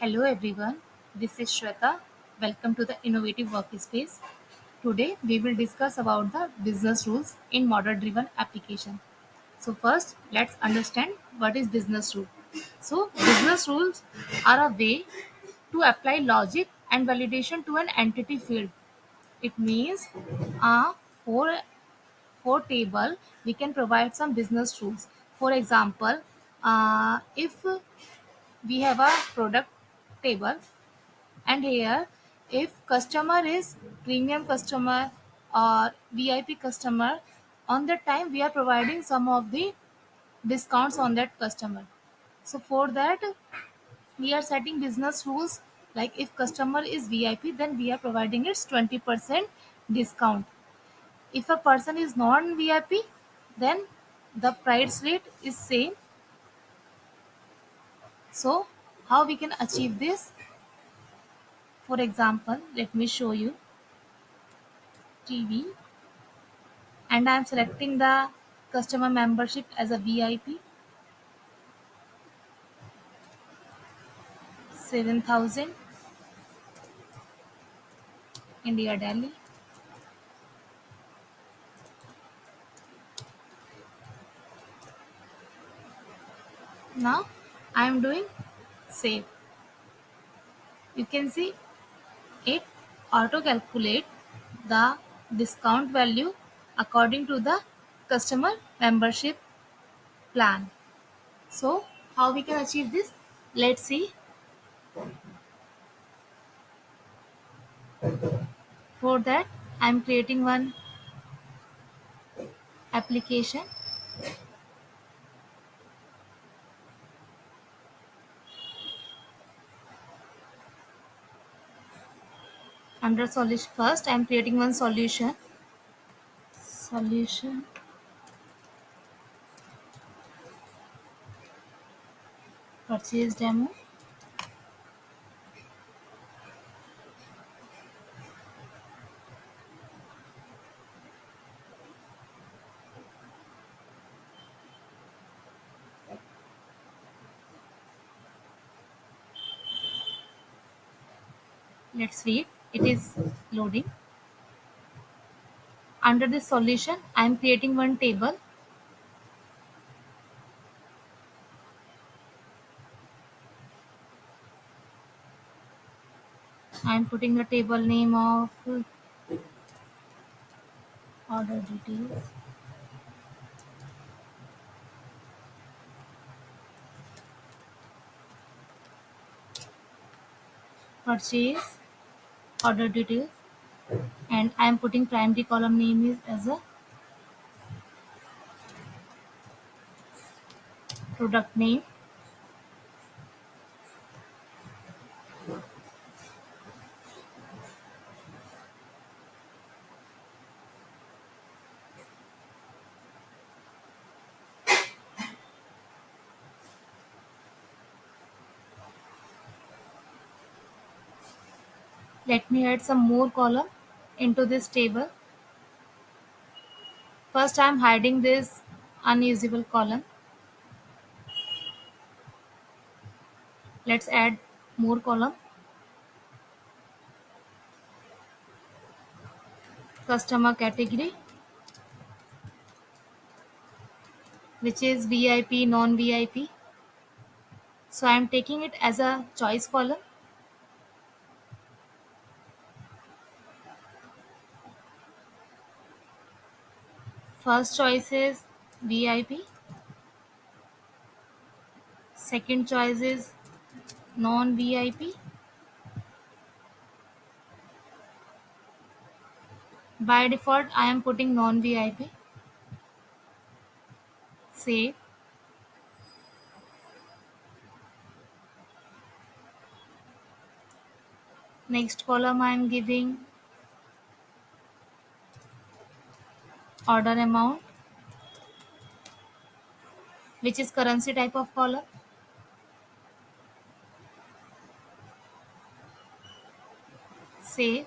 Hello everyone, this is Shweta. Welcome to the Innovative Workspace. Today we will discuss about the business rules in model driven application. So first let's understand what is business rule. So business rules are a way to apply logic and validation to an entity field. It means uh, for for table we can provide some business rules. For example, if we have a product table, and here, if customer is premium customer or VIP customer, on that time we are providing some of the discounts on that customer. So for that, we are setting business rules like if customer is VIP, then we are providing its 20% discount. If a person is non-VIP, then the price rate is same. So how we can achieve this? For example, let me show you TV, and I am selecting the customer membership as a VIP, 7,000, India Delhi. Now I am doing save. You can see it auto calculate the discount value according to the customer membership plan. So how we can achieve this? Let's see. For that, I am creating one application. Under solution, first I am creating one solution. Solution purchase demo. Let's read. It is loading. Under this solution, I am creating one table. I am putting the table name of order details. Purchase order details, and I am putting primary column name is as a product name. Let me add some more column into this table. First, I am hiding this unusable column. Let's add more column. Customer category, which is VIP, non-VIP. So I am taking it as a choice column. First choice is VIP. Second choice is non-VIP. By default, I am putting non-VIP. Save. Next column I am giving order amount, which is currency type of column. Save.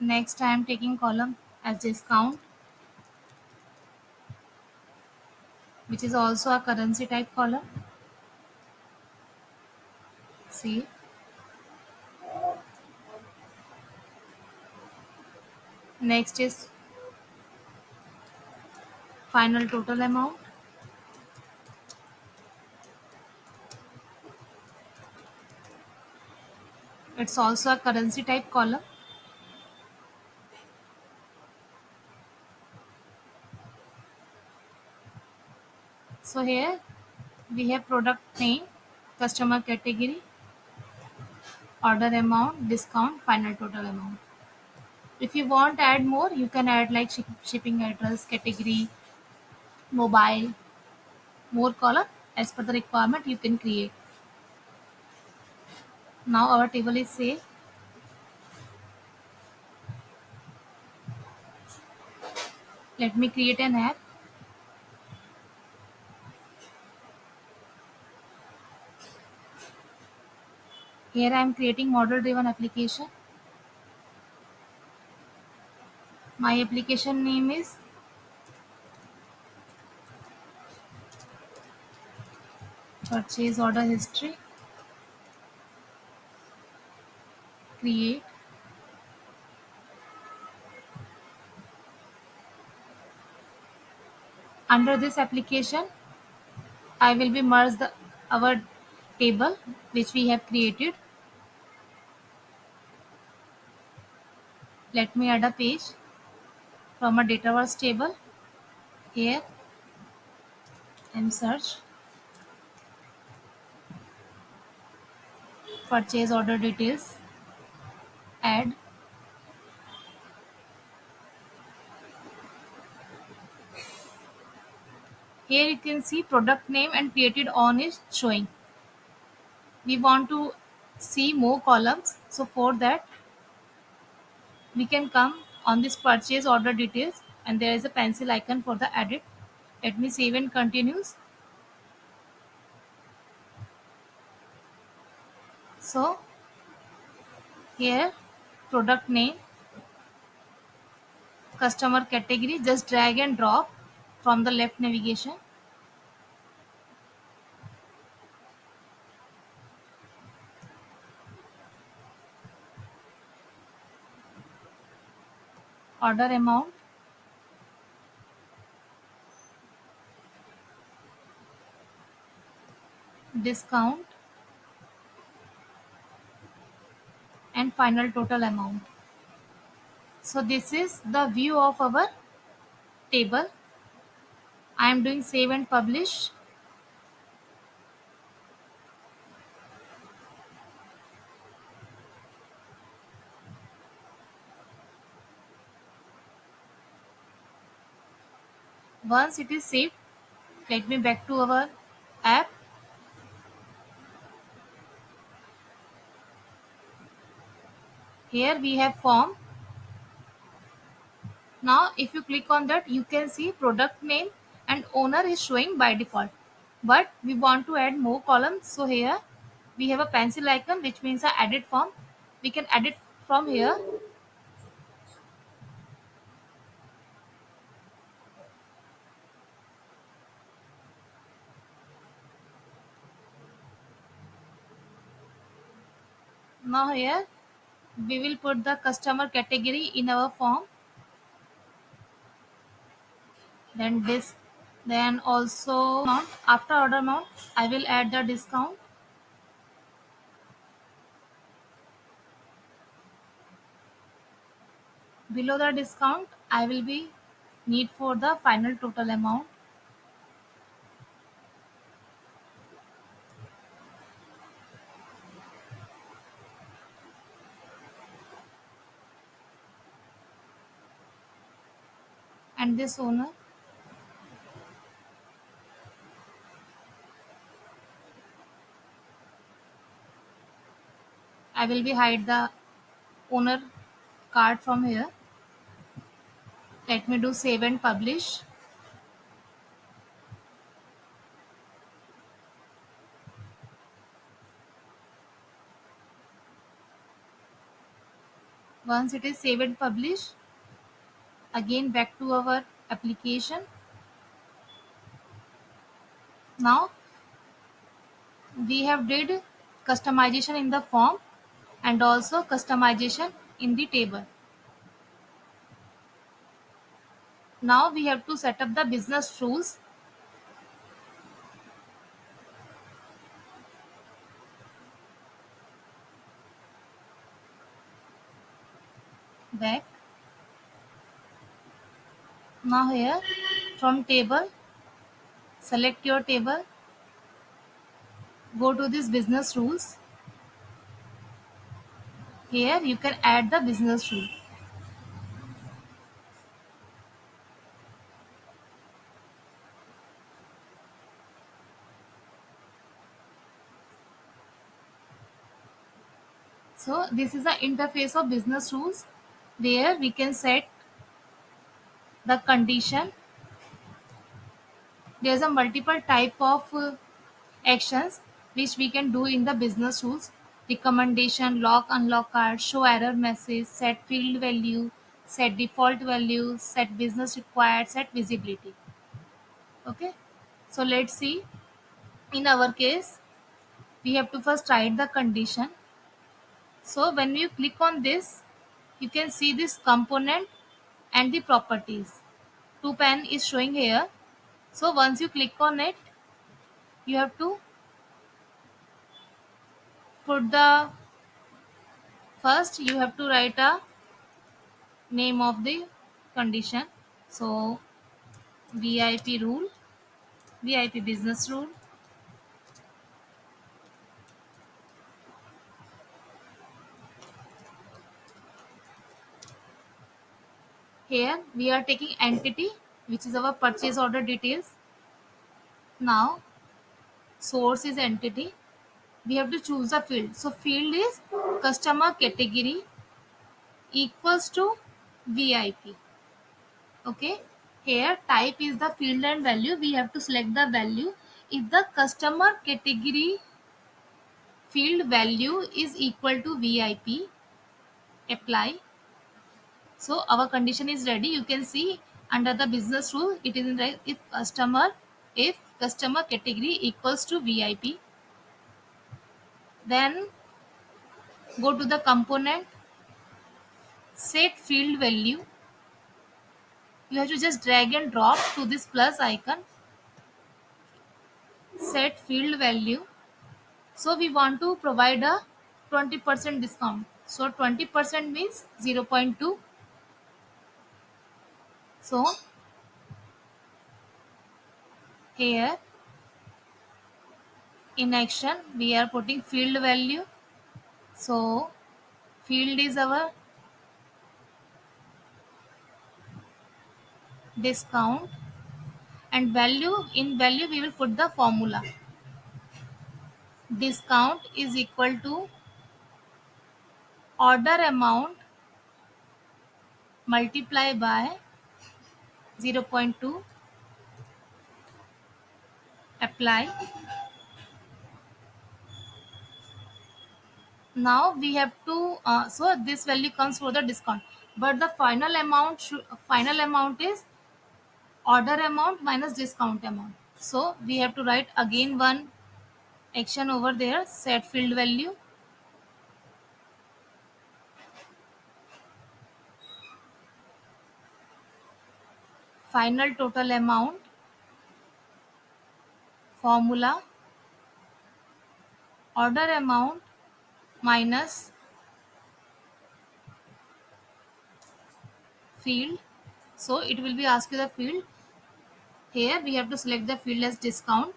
Next I am taking column as discount, which is also a currency type column. See, next is final total amount. It's also a currency type column. So here we have product name, customer category, order amount, discount, final total amount. If you want add more, you can add like shipping address, category, mobile, more column as per the requirement you can create. Now our table is saved. Let me create an app. Here I am creating model driven application. My application name is purchase order history. Create. Under this application, I will be merge the our table which we have created. Let me add a page from a Dataverse table. Here and search purchase order details. Add. Here you can see product name and created on is showing. We want to see more columns. So for that we can come on this purchase order details and there is a pencil icon for the edit. Let me save and continues. So here product name, customer category, just drag and drop from the left navigation. Order amount, discount and final total amount. So this is the view of our table. I am doing save and publish. Once it is saved, let me back to our app. Here we have form. Now if you click on that, you can see product name and owner is showing by default. But we want to add more columns. So here we have a pencil icon which means a edit form. We can edit from here. Now here we will put the customer category in our form. Then this, then also amount. After order amount, I will add the discount. Below the discount, I will be need for the final total amount. And this owner, I will be hide the owner card from here. Let me do save and publish. Once it is saved and published, again back to our application. Now we have did customization in the form and also customization in the table. Now we have to set up the business rules. Back. Now here from table, select your table, go to this business rules. Here you can add the business rule. So this is the interface of business rules where we can set the condition. There's a multiple type of actions which we can do in the business rules: recommendation, lock unlock card, show error message, set field value, set default value, set business required, set visibility. Okay, so let's see. In our case we have to first write the condition. So when you click on this, you can see this component and the properties. Two pan is showing here. So once you click on it, you have to put the first you have to write a name of the condition. So VIP rule, VIP business rule. Here we are taking entity, which is our purchase order details. Now source is entity. We have to choose the field. So field is customer category equals to VIP. Okay. Here type is the field and value. We have to select the value. If the customer category field value is equal to VIP, apply. So our condition is ready. You can see under the business rule, it is in red. If customer category equals to VIP, then go to the component, set field value. You have to just drag and drop to this plus icon, set field value. So we want to provide a 20% discount. So 20% means 0.2. So here in action we are putting field value. So field is our discount, and value, in value we will put the formula. Discount is equal to order amount multiply by 0.2, apply. Now we have to so this value comes for the discount, but the final amount is order amount minus discount amount. So we have to write again one action over there, set field value, final total amount, formula, order amount minus field. So it will be ask you the field. Here we have to select the field as discount,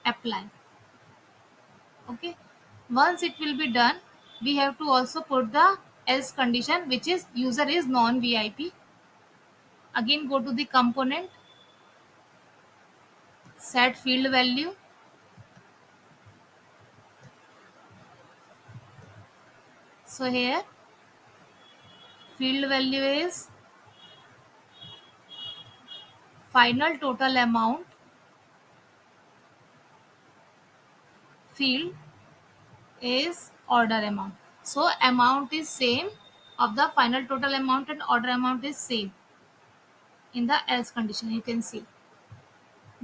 apply. Okay. Once it will be done, we have to also put the else condition, which is user is non VIP. Again go to the component, set field value. So here field value is final total amount, field is order amount. So amount is same, of the final total amount and order amount is same in the else condition. You can see.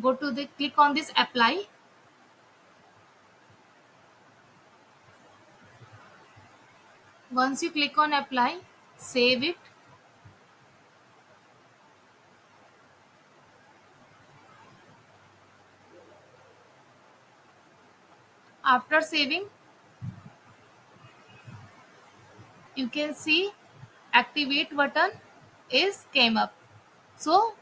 Go to the click on this apply. Once you click on apply, save it. After saving, you can see activate button is came up. So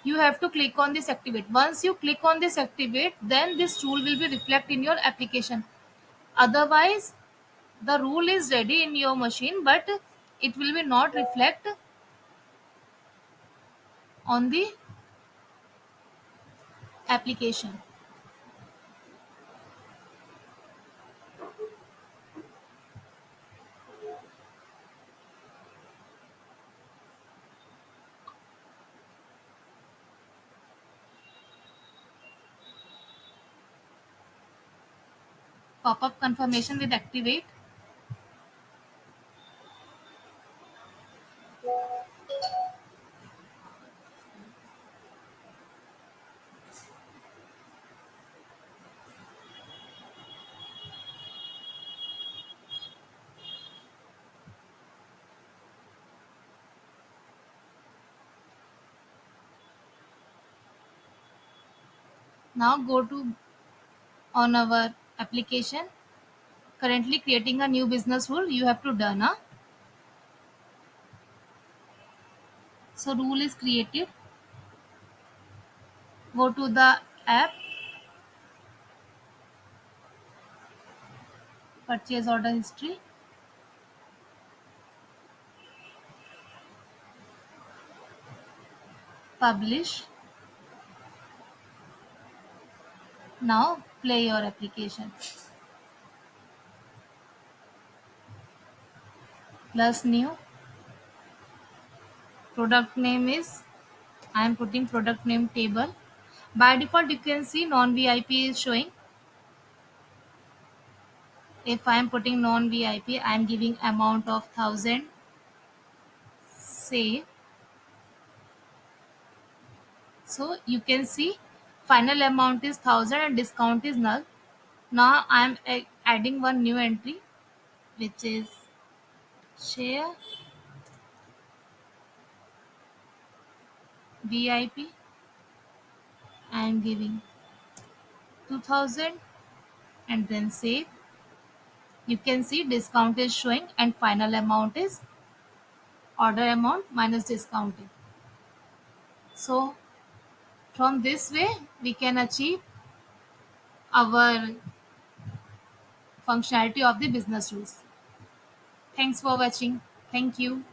you have to click on this activate. Once you click on this activate, then this rule will be reflect in your application. Otherwise, the rule is ready in your machine, but it will be not reflect on the application. Pop-up confirmation with activate. Now go to on our application. Currently creating a new business rule. You have to done. So rule is created. Go to the app, purchase order history, publish. Now play your application. Plus new. Product name is, I am putting product name table. By default, you can see non-VIP is showing. If I am putting non-VIP, I am giving amount of 1000. Save. So you can see final amount is 1000 and discount is null. Now I am adding one new entry, which is share VIP. I am giving 2000 and then save. You can see discount is showing and final amount is order amount minus discounting. So from this way we can achieve our functionality of the business rules. Thanks for watching. Thank you.